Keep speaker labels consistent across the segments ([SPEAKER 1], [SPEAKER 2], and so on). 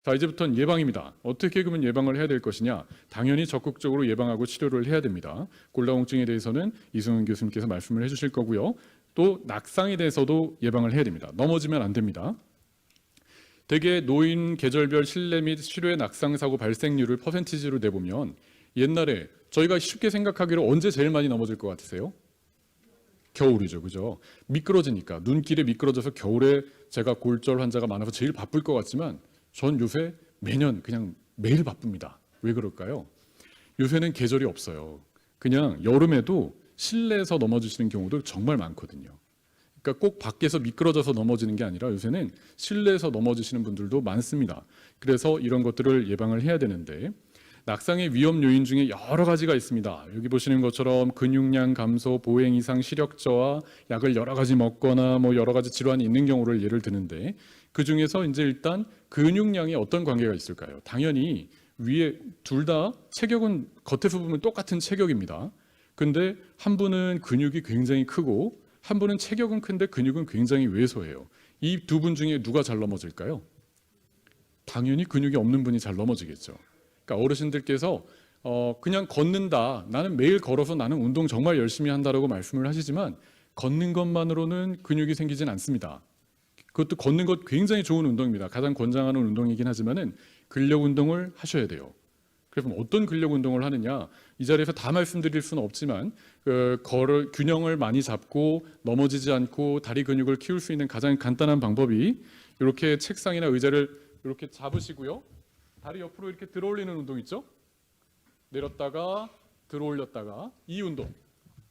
[SPEAKER 1] 자, 이제부터는 예방입니다. 어떻게 그러면 예방을 해야 될 것이냐? 당연히 적극적으로 예방하고 치료를 해야 됩니다. 골다공증에 대해서는 이승훈 교수님께서 말씀을 해주실 거고요. 또 낙상에 대해서도 예방을 해야 됩니다. 넘어지면 안 됩니다. 대개 노인 계절별 실내 및 실외 낙상 사고 발생률을 퍼센티지로 내보면 옛날에 저희가 쉽게 생각하기로 언제 제일 많이 넘어질 것 같으세요? 겨울이죠, 그죠? 미끄러지니까 눈길에 미끄러져서 겨울에 제가 골절 환자가 많아서 제일 바쁠 것 같지만 전 요새 매년 그냥 매일 바쁩니다. 왜 그럴까요? 요새는 계절이 없어요. 그냥 여름에도 실내에서 넘어지시는 경우도 정말 많거든요. 그러니까 꼭 밖에서 미끄러져서 넘어지는 게 아니라 요새는 실내에서 넘어지시는 분들도 많습니다. 그래서 이런 것들을 예방을 해야 되는데 낙상의 위험 요인 중에 여러 가지가 있습니다. 여기 보시는 것처럼 근육량 감소, 보행 이상, 시력 저하, 약을 여러 가지 먹거나 뭐 여러 가지 질환이 있는 경우를 예를 드는데 그 중에서 이제 일단 근육량에 어떤 관계가 있을까요? 당연히 위에 둘 다 체격은 겉에서 보면 똑같은 체격입니다. 근데 한 분은 근육이 굉장히 크고 한 분은 체격은 큰데 근육은 굉장히 왜소해요. 이 두 분 중에 누가 잘 넘어질까요? 당연히 근육이 없는 분이 잘 넘어지겠죠. 그러니까 어르신들께서 그냥 걷는다. 나는 매일 걸어서 나는 운동 정말 열심히 한다라고 말씀을 하시지만 걷는 것만으로는 근육이 생기진 않습니다. 그것도 걷는 것 굉장히 좋은 운동입니다. 가장 권장하는 운동이긴 하지만은 근력 운동을 하셔야 돼요. 그래서 어떤 근력 운동을 하느냐 이 자리에서 다 말씀드릴 수는 없지만 균형을 많이 잡고 넘어지지 않고 다리 근육을 키울 수 있는 가장 간단한 방법이 이렇게 책상이나 의자를 이렇게 잡으시고요. 다리 옆으로 이렇게 들어 올리는 운동 있죠? 내렸다가 들어 올렸다가 이 운동.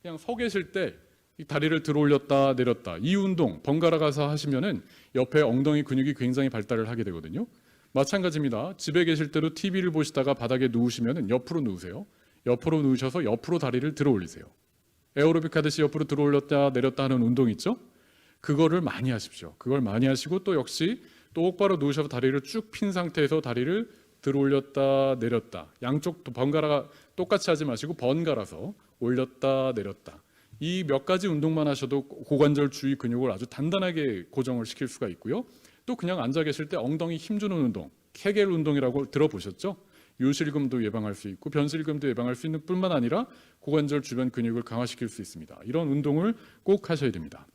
[SPEAKER 1] 그냥 서 계실 때 이 다리를 들어 올렸다 내렸다 이 운동 번갈아 가서 하시면은 옆에 엉덩이 근육이 굉장히 발달을 하게 되거든요. 마찬가지입니다. 집에 계실 때도 TV를 보시다가 바닥에 누우시면은 옆으로 누우세요. 옆으로 누우셔서 옆으로 다리를 들어 올리세요. 에어로빅 하듯이 옆으로 들어 올렸다 내렸다 하는 운동 있죠? 그거를 많이 하십시오. 그걸 많이 하시고 또 역시 똑바로 누우셔서 다리를 쭉 핀 상태에서 다리를 들어 올렸다 내렸다 양쪽 번갈아 똑같이 하지 마시고 번갈아서 올렸다 내렸다 이 몇 가지 운동만 하셔도 고관절 주위 근육을 아주 단단하게 고정을 시킬 수가 있고요. 또 그냥 앉아 계실 때 엉덩이 힘주는 운동 케겔 운동이라고 들어보셨죠? 요실금도 예방할 수 있고 변실금도 예방할 수 있는 뿐만 아니라 고관절 주변 근육을 강화시킬 수 있습니다. 이런 운동을 꼭 하셔야 됩니다.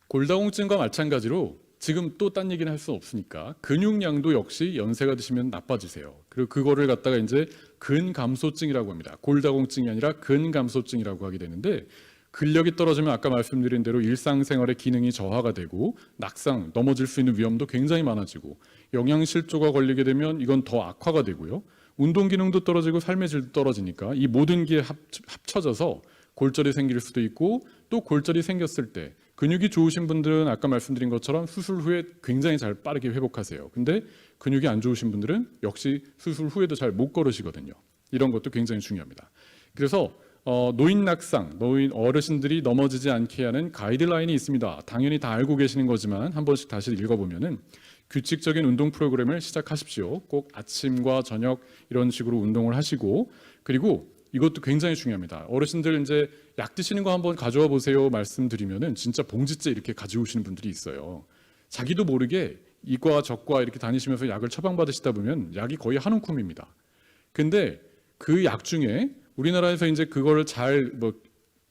[SPEAKER 1] 골다공증과 마찬가지로 지금 또 딴 얘기는 할 수 없으니까 근육량도 역시 연세가 드시면 나빠지세요. 그리고 그거를 갖다가 이제 근감소증이라고 합니다. 골다공증이 아니라 근감소증이라고 하게 되는데 근력이 떨어지면 아까 말씀드린 대로 일상생활의 기능이 저하가 되고 낙상, 넘어질 수 있는 위험도 굉장히 많아지고 영양실조가 걸리게 되면 이건 더 악화가 되고요. 운동 기능도 떨어지고 삶의 질도 떨어지니까 이 모든 게 합쳐져서 골절이 생길 수도 있고 또 골절이 생겼을 때 근육이 좋으신 분들은 아까 말씀드린 것처럼 수술 후에 굉장히 잘 빠르게 회복하세요. 근데 근육이 안 좋으신 분들은 역시 수술 후에도 잘 못 걸으시거든요. 이런 것도 굉장히 중요합니다. 그래서 노인 낙상, 노인 어르신들이 넘어지지 않게 하는 가이드라인이 있습니다. 당연히 다 알고 계시는 거지만 한 번씩 다시 읽어보면은 규칙적인 운동 프로그램을 시작하십시오. 꼭 아침과 저녁 이런 식으로 운동을 하시고 그리고 이것도 굉장히 중요합니다. 어르신들 이제 약 드시는 거 한번 가져와 보세요 말씀드리면은 진짜 봉지째 이렇게 가져오시는 분들이 있어요. 자기도 모르게 이과 저과 이렇게 다니시면서 약을 처방받으시다 보면 약이 거의 한 움큼입니다. 근데 그 약 중에 우리나라에서 이제 그거를 잘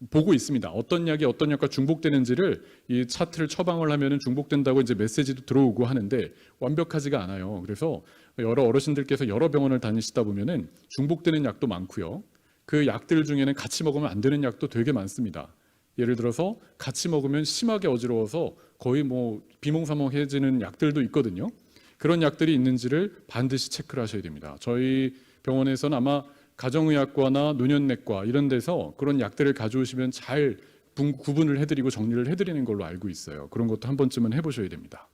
[SPEAKER 1] 보고 있습니다. 어떤 약이 어떤 약과 중복되는지를 이 차트를 처방을 하면은 중복된다고 이제 메시지도 들어오고 하는데 완벽하지가 않아요. 그래서 여러 어르신들께서 여러 병원을 다니시다 보면은 중복되는 약도 많고요. 그 약들 중에는 같이 먹으면 안 되는 약도 되게 많습니다. 예를 들어서 같이 먹으면 심하게 어지러워서 거의 비몽사몽해지는 약들도 있거든요. 그런 약들이 있는지를 반드시 체크를 하셔야 됩니다. 저희 병원에서는 아마 가정의학과나 노년내과 이런 데서 그런 약들을 가져오시면 잘 구분을 해드리고 정리를 해드리는 걸로 알고 있어요. 그런 것도 한 번쯤은 해보셔야 됩니다.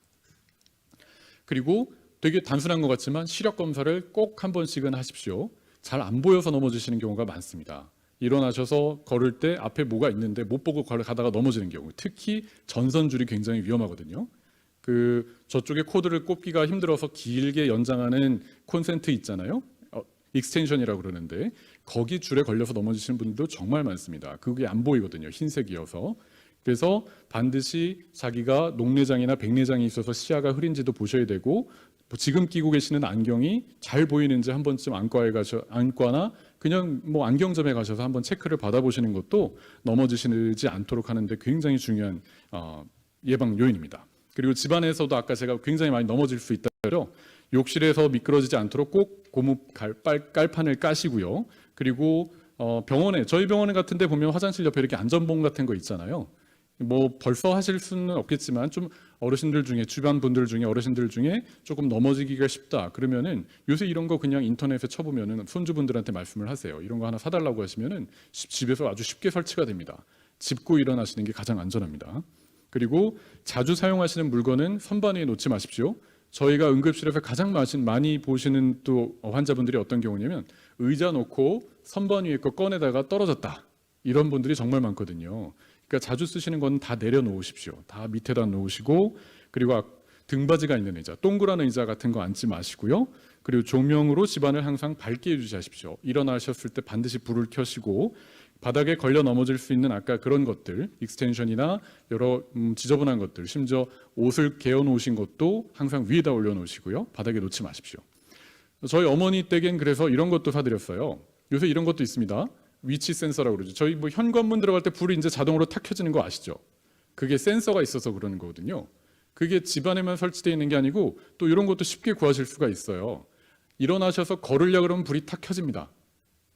[SPEAKER 1] 그리고 되게 단순한 것 같지만 시력 검사를 꼭 한 번씩은 하십시오. 잘 안 보여서 넘어지시는 경우가 많습니다. 일어나셔서 걸을 때 앞에 뭐가 있는데 못 보고 가다가 넘어지는 경우, 특히 전선줄이 굉장히 위험하거든요. 저쪽에 코드를 꼽기가 힘들어서 길게 연장하는 콘센트 있잖아요. 익스텐션이라고 그러는데 거기 줄에 걸려서 넘어지시는 분들도 정말 많습니다. 그게 안 보이거든요. 흰색이어서. 그래서 반드시 자기가 녹내장이나 백내장이 있어서 시야가 흐린지도 보셔야 되고 지금 끼고 계시는 안경이 잘 보이는지 한 번쯤 안과나 그냥 뭐 안경점에 가셔서 한번 체크를 받아보시는 것도 넘어지시지 않도록 하는데 굉장히 중요한 예방 요인입니다. 그리고 집안에서도 아까 제가 굉장히 많이 넘어질 수 있다죠. 욕실에서 미끄러지지 않도록 꼭 고무 깔판을 까시고요. 그리고 저희 병원 같은 데 보면 화장실 옆에 이렇게 안전봉 같은 거 있잖아요. 뭐 벌써 하실 수는 없겠지만 좀 어르신들 중에 주변 분들 중에 어르신들 중에 조금 넘어지기가 쉽다 그러면은 요새 이런 거 그냥 인터넷에 쳐보면은 손주분들한테 말씀을 하세요. 이런 거 하나 사달라고 하시면은 집에서 아주 쉽게 설치가 됩니다. 짚고 일어나시는 게 가장 안전합니다. 그리고 자주 사용하시는 물건은 선반 위에 놓지 마십시오. 저희가 응급실에서 가장 많이 보시는 또 환자분들이 어떤 경우냐면 의자 놓고 선반 위에 거 꺼내다가 떨어졌다. 이런 분들이 정말 많거든요. 그러니까 자주 쓰시는 건 다 내려놓으십시오. 다 밑에다 놓으시고 그리고 등받이가 있는 의자, 동그란 의자 같은 거 앉지 마시고요. 그리고 조명으로 집안을 항상 밝게 유지하십시오. 일어나셨을 때 반드시 불을 켜시고 바닥에 걸려 넘어질 수 있는 아까 그런 것들, 익스텐션이나 여러 지저분한 것들, 심지어 옷을 개어 놓으신 것도 항상 위에다 올려놓으시고요. 바닥에 놓지 마십시오. 저희 어머니 댁엔 그래서 이런 것도 사드렸어요. 요새 이런 것도 있습니다. 위치 센서라고 그러죠. 저희 뭐 현관문 들어갈 때 불이 이제 자동으로 탁 켜지는 거 아시죠? 그게 센서가 있어서 그러는 거거든요. 그게 집안에만 설치되어 있는 게 아니고 또 이런 것도 쉽게 구하실 수가 있어요. 일어나셔서 걸으려고 그러면 불이 탁 켜집니다.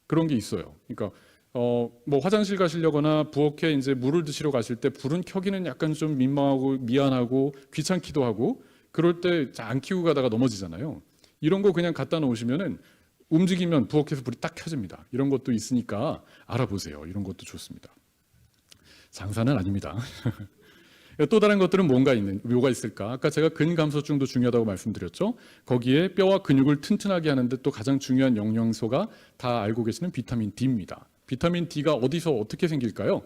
[SPEAKER 1] 그런 게 있어요. 그러니까 뭐 화장실 가시려거나 부엌에 이제 물을 드시러 가실 때 불은 켜기는 약간 좀 민망하고 미안하고 귀찮기도 하고 그럴 때 안 켜고 가다가 넘어지잖아요. 이런 거 그냥 갖다 놓으시면은 움직이면 부엌에서 불이 딱 켜집니다. 이런 것도 있으니까 알아보세요. 이런 것도 좋습니다. 장사는 아닙니다. 또 다른 것들은 뭐가 있을까? 아까 제가 근감소증도 중요하다고 말씀드렸죠. 거기에 뼈와 근육을 튼튼하게 하는데 또 가장 중요한 영양소가 다 알고 계시는 비타민 D입니다. 비타민 D가 어디서 어떻게 생길까요?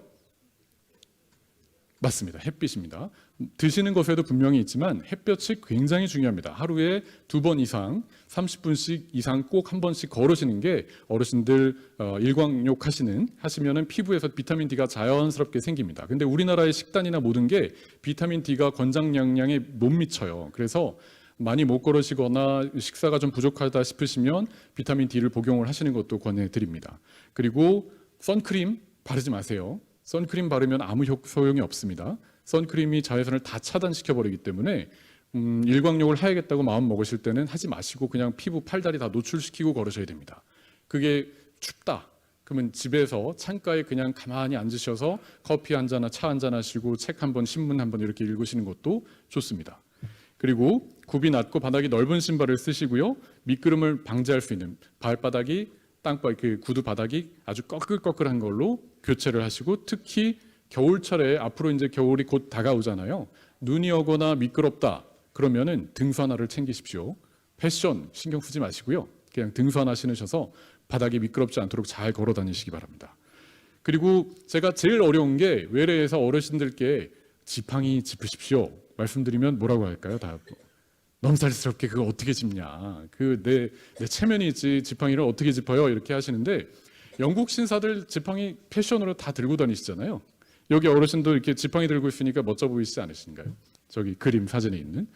[SPEAKER 1] 맞습니다. 햇빛입니다. 드시는 것에도 분명히 있지만 햇볕이 굉장히 중요합니다. 하루에 2번 이상 30분씩 이상 꼭 한 번씩 걸으시는 게 어르신들 일광욕 하시면은 피부에서 비타민 D가 자연스럽게 생깁니다. 근데 우리나라의 식단이나 모든 게 비타민 D가 권장 영양에 못 미쳐요. 그래서 많이 못 걸으시거나 식사가 좀 부족하다 싶으시면 비타민 D를 복용을 하시는 것도 권해드립니다. 그리고 선크림 바르지 마세요. 선크림 바르면 아무 소용이 없습니다. 선크림이 자외선을 다 차단시켜 버리기 때문에 일광욕을 해야겠다고 마음 먹으실 때는 하지 마시고 그냥 피부 팔다리 다 노출시키고 걸으셔야 됩니다. 그게 춥다. 그러면 집에서 창가에 그냥 가만히 앉으셔서 커피 한 잔이나 차 한 잔 하시고 책 한 번, 신문 한 번 이렇게 읽으시는 것도 좋습니다. 그리고 굽이 낮고 바닥이 넓은 신발을 쓰시고요. 미끄럼을 방지할 수 있는 발바닥이 그 구두 바닥이 아주 꺼끌꺼끌한 걸로 교체를 하시고 특히 겨울철에 앞으로 이제 겨울이 곧 다가오잖아요. 눈이 오거나 미끄럽다 그러면은 등수 하나를 챙기십시오. 패션 신경 쓰지 마시고요. 그냥 등수 하나 신으셔서 바닥이 미끄럽지 않도록 잘 걸어 다니시기 바랍니다. 그리고 제가 제일 어려운 게 외래에서 어르신들께 지팡이 짚으십시오 말씀드리면 뭐라고 할까요? 다 넘살스럽게 그거 어떻게 짚냐. 내 체면이지 지팡이를 어떻게 짚어요? 이렇게 하시는데 영국 신사들 지팡이 패션으로 다 들고 다니시잖아요. 여기 어르신도 이렇게 지팡이 들고 있으니까 멋져 보이시지 않으신가요? 저기 그림 사진에 있는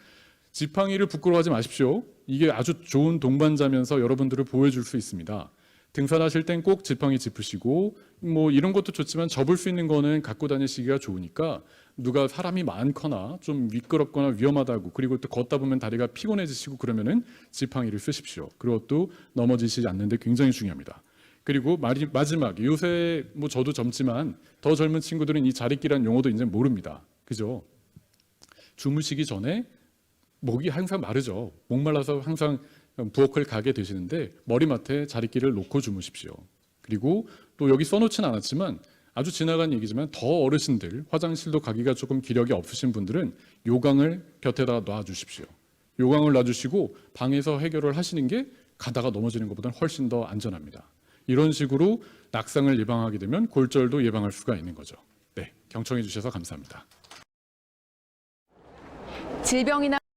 [SPEAKER 1] 지팡이를 부끄러워하지 마십시오. 이게 아주 좋은 동반자면서 여러분들을 보여줄 수 있습니다. 등산하실 땐 꼭 지팡이 짚으시고 뭐 이런 것도 좋지만 접을 수 있는 거는 갖고 다니시기가 좋으니까 누가 사람이 많거나 좀 미끄럽거나 위험하다고 그리고 또 걷다 보면 다리가 피곤해지시고 그러면은 지팡이를 쓰십시오. 그것도 넘어지시지 않는데 굉장히 중요합니다. 그리고 마지막 요새 뭐 저도 젊지만 더 젊은 친구들은 이 자릿기란 용어도 이제 모릅니다. 그죠? 주무시기 전에 목이 항상 마르죠. 목말라서 항상 부엌을 가게 되시는데 머리맡에 자릿기를 놓고 주무십시오. 그리고 또 여기 써놓지는 않았지만 아주 지나간 얘기지만 더 어르신들 화장실도 가기가 조금 기력이 없으신 분들은 요강을 곁에다 놔주십시오. 요강을 놔주시고 방에서 해결을 하시는 게 가다가 넘어지는 것보다는 훨씬 더 안전합니다. 이런 식으로 낙상을 예방하게 되면 골절도 예방할 수가 있는 거죠. 네, 경청해 주셔서 감사합니다.
[SPEAKER 2] 질병이나